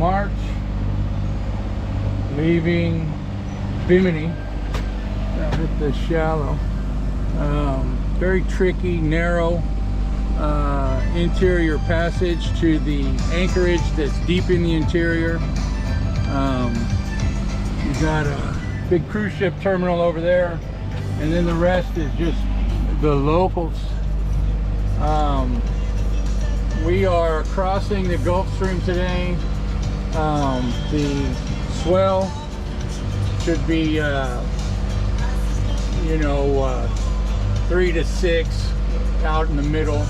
March, leaving Bimini. Down at the shallow. Very tricky, narrow interior passage to the anchorage that's deep in the interior. You got a big cruise ship terminal over there, and then the rest is just the locals. We are crossing the Gulf Stream today. The swell should be 3 to 6 out in the middle,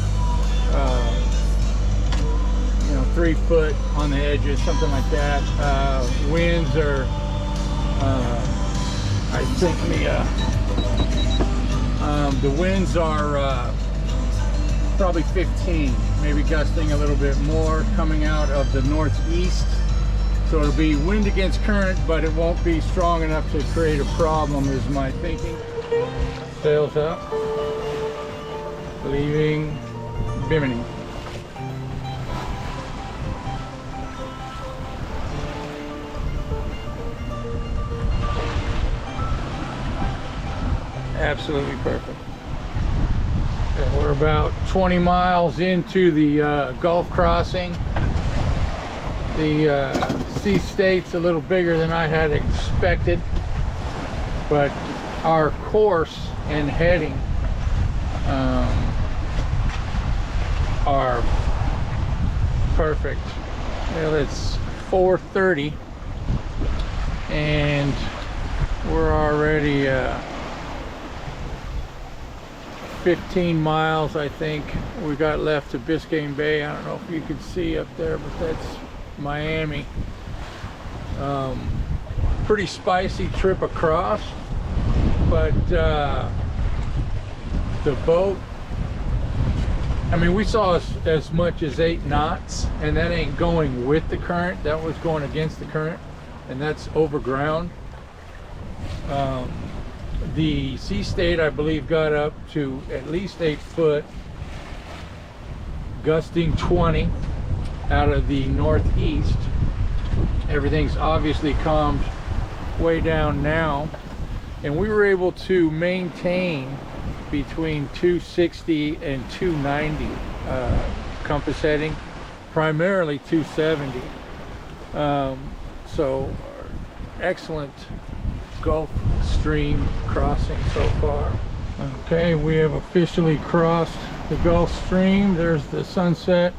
3 foot on the edges, something like that. Winds are I think the winds are probably 15, maybe gusting a little bit more, coming out of the northeast. So it'll be wind against current, but it won't be strong enough to create a problem, is my thinking. Sails up, leaving Bimini. Absolutely perfect. And we're about 20 miles into the Gulf crossing. The sea state's a little bigger than I had expected, but our course and heading are perfect. Well, it's 4:30 and we're already 15 miles, I think, we got left to Biscayne Bay. I don't know if you can see up there, but that's Miami. Pretty spicy trip across, but the boat, I mean, we saw as much as 8 knots, and that ain't going with the current, that was going against the current, and that's over ground. The sea state, I believe, got up to at least 8 foot, gusting 20 out of the northeast. Everything's obviously calmed way down now, and we were able to maintain between 260 and 290 compass heading, primarily 270. So excellent Gulf Stream crossing so far. Okay, we have officially crossed the Gulf Stream. There's the sunset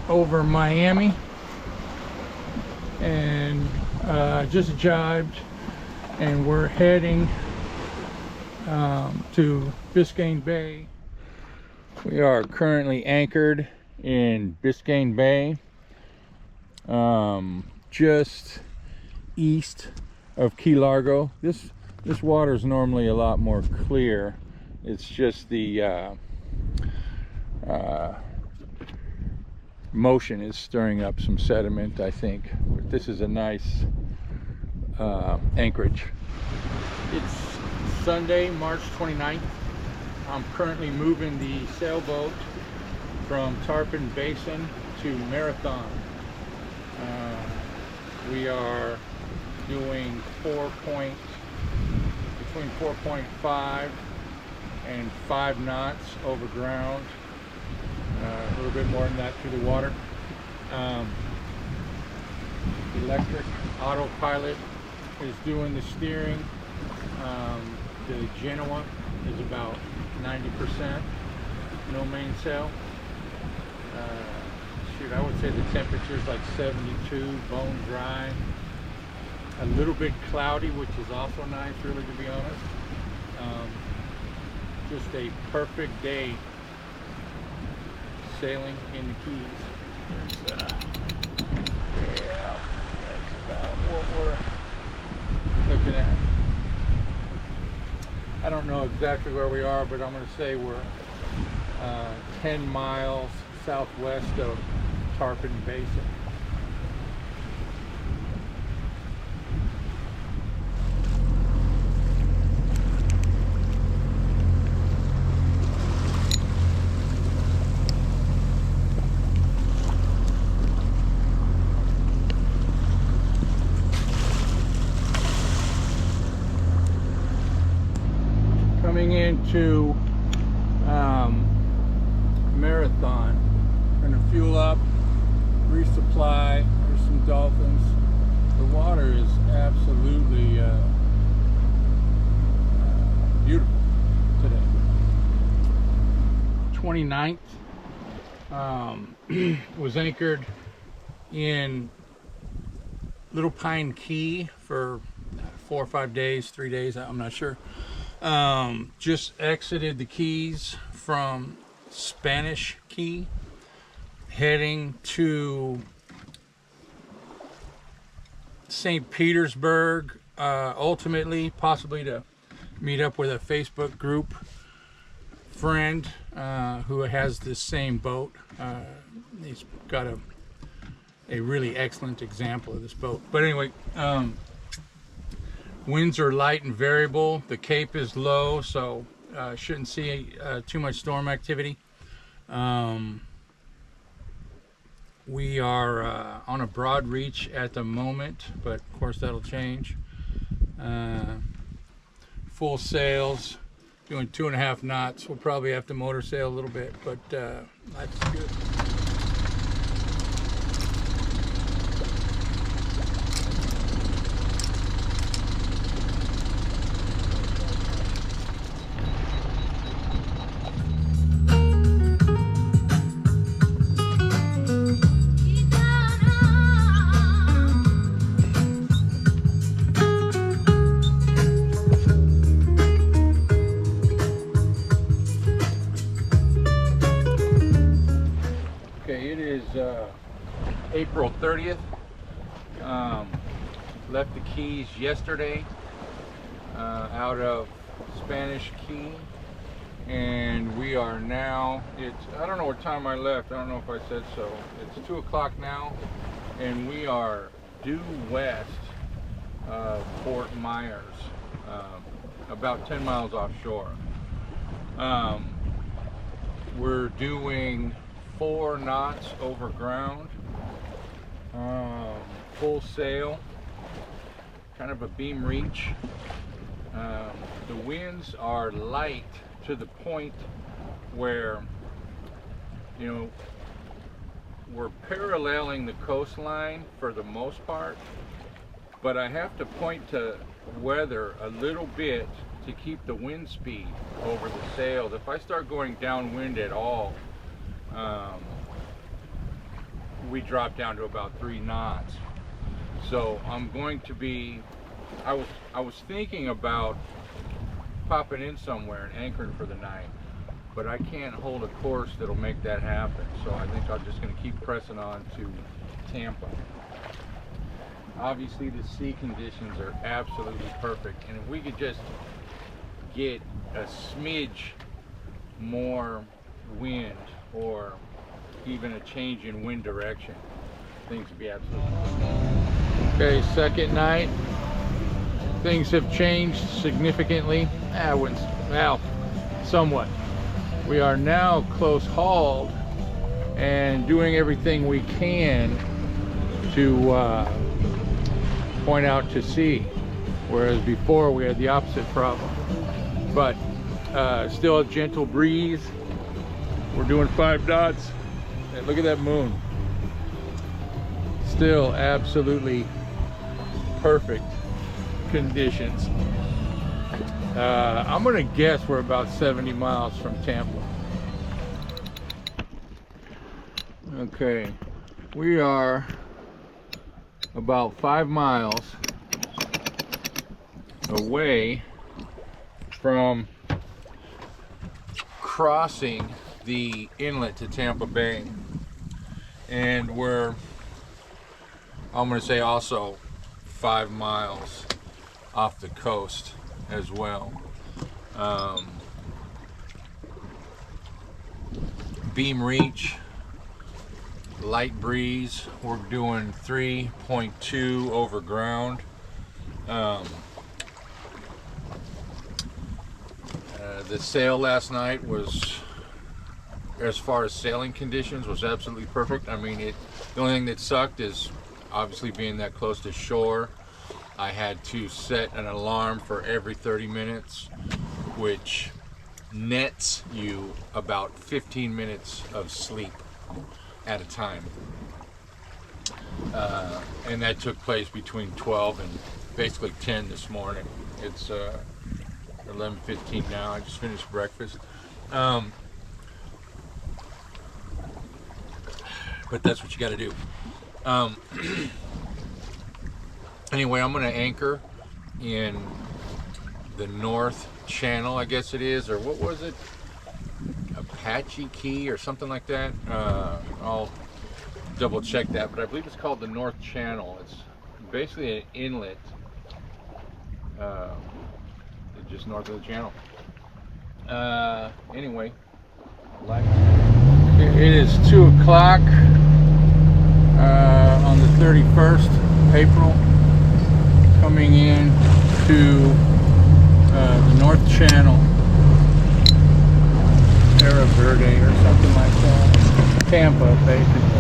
over Miami, and just jibed, and we're heading to Biscayne Bay. We are currently anchored in Biscayne Bay, just east of Key Largo. This water is normally a lot more clear. It's just the motion is stirring up some sediment, I think. But this is a nice anchorage. It's Sunday, March 29th. I'm currently moving the sailboat from Tarpon Basin to Marathon. We are doing between 4.5 and 5 knots over ground, a little bit more than that through the water. Electric autopilot is doing the steering. The Genoa is about 90%, no mainsail. Shoot, I would say the temperature is like 72, bone dry. A little bit cloudy, which is also nice, really, to be honest. Just a perfect day sailing in the Keys. Yeah, that's about what we're looking at. I don't know exactly where we are, but I'm going to say we're 10 miles southwest of Tarpon Basin. to Marathon. We're gonna fuel up, resupply. There's some dolphins. The water is absolutely beautiful today. 29th. Was anchored in Little Pine Key for 4 or 5 days, 3 days, I'm not sure. Just exited the Keys from Spanish Key, heading to St. Petersburg, ultimately, possibly to meet up with a Facebook group friend who has this same boat. He's got a really excellent example of this boat. But anyway, winds are light and variable. The Cape is low, so shouldn't see too much storm activity. We are on a broad reach at the moment, but of course that'll change. Full sails, doing 2.5 knots. We'll probably have to motor sail a little bit, but life's good. April 30th. Left the Keys yesterday out of Spanish Key, and we are now, I don't know what time I left, I don't know if I said so. It's 2 o'clock now, and we are due west of Fort Myers, about 10 miles offshore. We're doing 4 knots over ground, full sail, kind of a beam reach. The winds are light to the point where, you know, we're paralleling the coastline for the most part, but I have to point to weather a little bit to keep the wind speed over the sails. If I start going downwind at all, we drop down to about 3 knots. So I'm going to be, I was thinking about popping in somewhere and anchoring for the night, but I can't hold a course that'll make that happen. So I think I'm just going to keep pressing on to Tampa. Obviously the sea conditions are absolutely perfect, and if we could just get a smidge more wind or even a change in wind direction, things would be absolutely perfect. Okay, second night. Things have changed significantly. Well, somewhat. We are now close hauled and doing everything we can to point out to sea, whereas before we had the opposite problem. But still a gentle breeze. We're doing 5 knots. And look at that moon. Still absolutely perfect conditions. I'm gonna guess we're about 70 miles from Tampa. Okay, we are about 5 miles away from crossing the inlet to Tampa Bay, and we're, I'm gonna say, also 5 miles off the coast as well. Beam reach, light breeze. We're doing 3.2 over ground. The sail last night was, as far as sailing conditions, was absolutely perfect. I mean, the only thing that sucked is obviously being that close to shore. I had to set an alarm for every 30 minutes, which nets you about 15 minutes of sleep at a time. And that took place between 12 and basically 10 this morning. It's 11:15 now. I just finished breakfast. But that's what you got to do. Anyway, I'm going to anchor in the North Channel, I guess it is, or what was it? Apache Key or something like that. I'll double check that, but I believe it's called the North Channel. It's basically an inlet just north of the channel. Anyway, it is 2 o'clock on the 31st April, coming in to the North Channel, Terra Verde or something like that, Tampa, basically.